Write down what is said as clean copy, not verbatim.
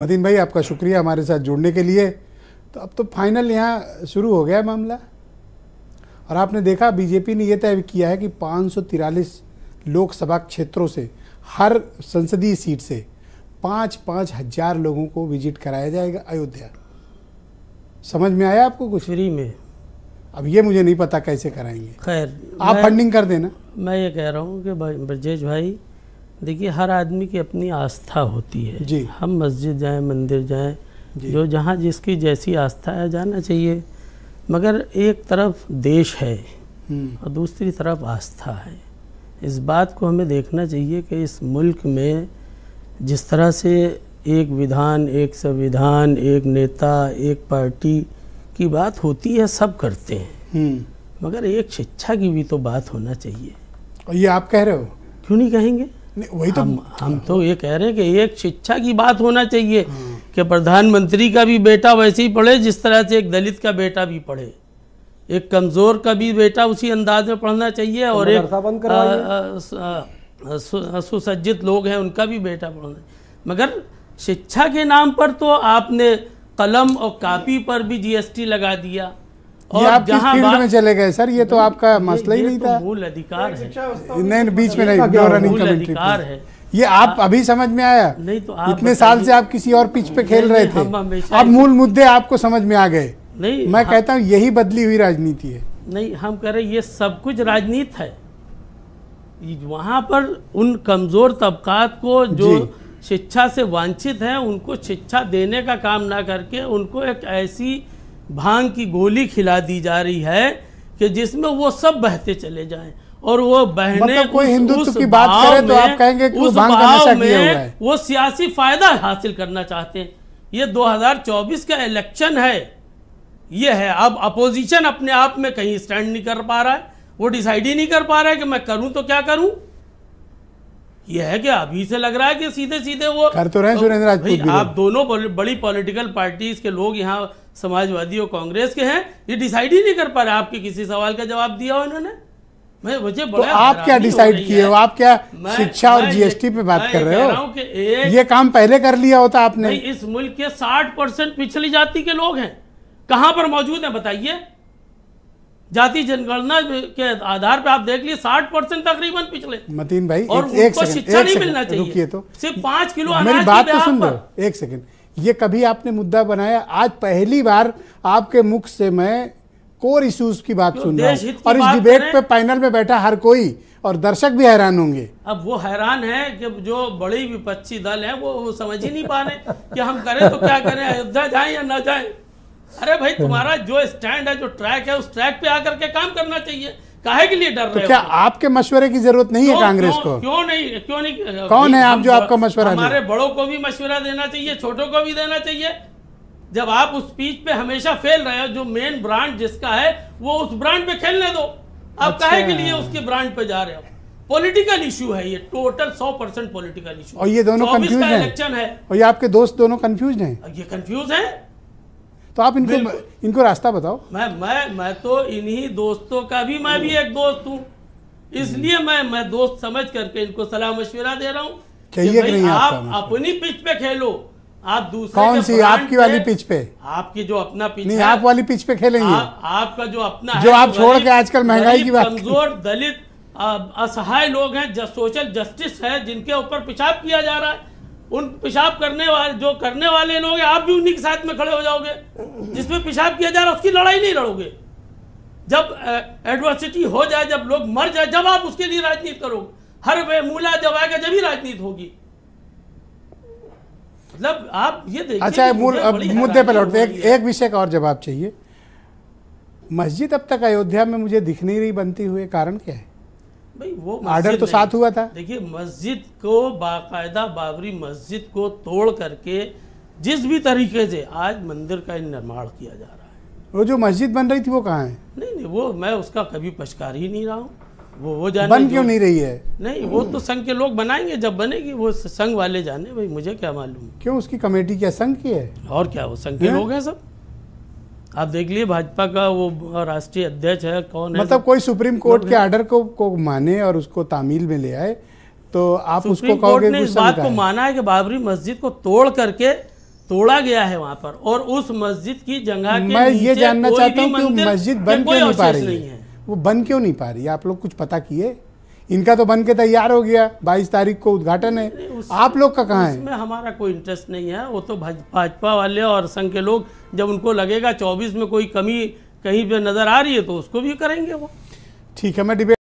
मतीन भाई, आपका शुक्रिया हमारे साथ जुड़ने के लिए। तो अब तो फाइनल यहाँ शुरू हो गया मामला, और आपने देखा बीजेपी ने यह तय किया है कि 543 लोकसभा क्षेत्रों से हर संसदीय सीट से 5-5 हजार लोगों को विजिट कराया जाएगा अयोध्या। समझ में आया आपको कुछ? फ्री में। अब ये मुझे नहीं पता कैसे कराएंगे। खैर, आप फंडिंग कर देना। मैं ये कह रहा हूँ कि ब्रजेश भाई, देखिए, हर आदमी की अपनी आस्था होती है जी। हम मस्जिद जाएं, मंदिर जाएं, जो जहाँ जिसकी जैसी आस्था है जाना चाहिए, मगर एक तरफ देश है और दूसरी तरफ आस्था है। इस बात को हमें देखना चाहिए कि इस मुल्क में जिस तरह से एक विधान, एक संविधान, एक नेता, एक पार्टी की बात होती है, सब करते हैं, मगर एक शिक्षा की भी तो बात होना चाहिए। और ये आप कह रहे हो? क्यों नहीं कहेंगे? वही तो हम तो ये कह रहे हैं कि एक शिक्षा की बात होना चाहिए कि प्रधानमंत्री का भी बेटा वैसे ही पढ़े जिस तरह से एक दलित का बेटा भी पढ़े, एक कमज़ोर का भी बेटा उसी अंदाज में पढ़ना चाहिए, और एक सुसज्जित लोग हैं उनका भी बेटा पढ़ना। मगर शिक्षा के नाम पर तो आपने कलम और कापी पर भी जीएसटी लगा दिया। और आप किस फील्ड में चले गए सर? ये तो आपका मसला ही नहीं था। मूल अधिकार है। नहीं, बीच में नहीं, रनिंग अधिकार है। ये आप अभी समझ में आया? नहीं तो आप इतने साल से आप किसी और पिच पे खेल रहे थे, अब मूल मुद्दे आपको समझ में आ गए। नहीं, मैं कहता हूँ यही बदली हुई राजनीति है। नहीं, हम कह रहे ये सब कुछ राजनीति है। वहाँ पर उन कमजोर तबकात को जो शिक्षा से वांछित हैं उनको शिक्षा देने का काम ना करके उनको एक ऐसी भांग की गोली खिला दी जा रही है कि जिसमें वो सब बहते चले जाएं, और वो बहने मतलब कोई हिंदुत्व की बात करे तो आप कहेंगे कि उस भांग का नशा किया हुआ है। वो सियासी फायदा हासिल करना चाहते हैं। ये 2024 का इलेक्शन है, ये है। अब अपोजिशन अपने आप में कहीं स्टैंड नहीं कर पा रहा है, वो डिसाइड ही नहीं कर पा रहा है कि मैं करूं तो क्या करूं। यह है कि अभी से लग रहा है कि सीधे सीधे वो कर तो रहे हैं सुरेंद्र राजपूत भी। आप दोनों बड़ी पॉलिटिकल पार्टीज के लोग यहाँ समाजवादी और कांग्रेस के हैं, ये डिसाइड ही नहीं कर पा रहे। आपके किसी सवाल का जवाब दिया हो इन्होंने? मुझे तो आप क्या डिसाइड किए हो? आप क्या शिक्षा और जीएसटी पे बात कर रहे हो? ये काम पहले कर लिया होता आपने। इस मुल्क के 60% पिछड़ी जाति के लोग हैं, कहां पर मौजूद हैं बताइए? जाति जनगणना के आधार पे आप देख लिए 60% तकरीबन पिछले। मतीन भाई, और उनको शिक्षा नहीं मिलना चाहिए। रुकिए तो, सिर्फ 5 किलो मेरी बात तो सुन लो एक सेकंड। ये कभी आपने मुद्दा बनाया? आज पहली बार आपके मुख से मैं कोर इश्यूज की बात सुन रहा हूँ, और इस डिबेट पे पैनल में बैठा हर कोई और दर्शक भी हैरान होंगे। अब वो हैरान है कि जो बड़ी विपक्षी दल है वो समझ ही नहीं पा रहे कि हम करें तो क्या करें, अयोध्या जाएं या ना जाएं। अरे भाई, तुम्हारा जो स्टैंड है, जो ट्रैक है, उस ट्रैक पे आकर के काम करना चाहिए। काहे के लिए डर रहे हो? क्या आपके मशवरे की जरूरत नहीं है कांग्रेस को? क्यों नहीं? कौन है आप जो आपका मशवरा? हमारे बड़ों को भी मशवरा देना चाहिए, छोटों को भी देना चाहिए। जब आप उस पिच पे हमेशा फेल रहे हो, जो मेन ब्रांड जिसका है वो उस ब्रांड पे खेलने दो। आप काहे के लिए उसके ब्रांड पे जा रहे हो? पॉलिटिकल इशू है ये, टोटल 100% पॉलिटिकल इशू। और ये दोनों कंफ्यूज हैं। इलेक्शन है और ये आपके दोस्त दोनों कंफ्यूज हैं। ये कंफ्यूज हैं, तो आप इनको रास्ता बताओ। मैं तो इन्हीं दोस्तों का भी मैं भी एक दोस्त हूँ, इसलिए मैं दोस्त समझ करके इनको सलाह मशवरा दे रहा हूँ कि आप अपनी पिच पे खेलो। आप दूसरे कौन सी आपकी वाली पिच पे? आपकी जो अपना पिच नहीं, आप वाली पिच पे खेलेंगे। आपका जो अपना जो आप छोड़ के आजकल महंगाई की बात, कमजोर दलित असहाय लोग हैं, सोशल जस्टिस है, जिनके ऊपर पेशाब किया जा रहा है, उन पेशाब करने वाले लोग हैं, आप भी उन्हीं के साथ में खड़े हो जाओगे। जिसमें पेशाब किया जा रहा है उसकी लड़ाई नहीं लड़ोगे। जब एडवर्सिटी हो जाए, जब लोग मर जाए, जब आप उसके लिए राजनीति करोगे। हर बेमूला जब आएगा जब ही राजनीति होगी। मतलब आप ये देखिए। अच्छा, मुद्दे पर लौटते हैं। एक विषय का और जवाब चाहिए। मस्जिद अब तक अयोध्या में मुझे दिख नहीं रही बनती हुए, कारण क्या है भाई? वो आर्डर तो साथ हुआ था। देखिए, मस्जिद को बाकायदा बाबरी मस्जिद को तोड़ करके जिस भी तरीके से आज मंदिर का निर्माण किया जा रहा है, वो जो मस्जिद बन रही थी वो कहाँ है? नहीं, वो मैं उसका कभी पक्षकार ही नहीं रहा हूँ। वो जाने बन क्यों नहीं रही है? नहीं, वो तो संघ के लोग बनाएंगे, जब बनेगी वो संघ वाले जाने, भाई मुझे क्या मालूम। क्यों, उसकी कमेटी क्या संघ की है? और क्या, वो संघ के लोग हैं सब। आप देख लिए भाजपा का वो राष्ट्रीय अध्यक्ष है, कौन है? मतलब कोई सुप्रीम कोर्ट के आर्डर को माने और उसको तामील में ले आए, तो आप उसको कहोगे? सुप्रीम कोर्ट ने इस बात को माना है कि बाबरी मस्जिद को तोड़ करके तोड़ा गया है वहां पर, और उस मस्जिद की जगह के मैं ये नीचे जानना कोई चाहता भी हूँ कि मंदिर मस्जिद या बन कोई क्यों नहीं पा अवशेष रही नहीं है, वो बन क्यों नहीं पा रही है? आप लोग कुछ पता किए? इनका तो बन के तैयार हो गया, 22 तारीख को उद्घाटन है, आप लोग का कहाँ है? उसमें हमारा कोई इंटरेस्ट नहीं है। वो तो भाजपा वाले और संघ के लोग, जब उनको लगेगा 24 में कोई कमी कहीं पे नजर आ रही है तो उसको भी करेंगे वो। ठीक है, मैं डिबेट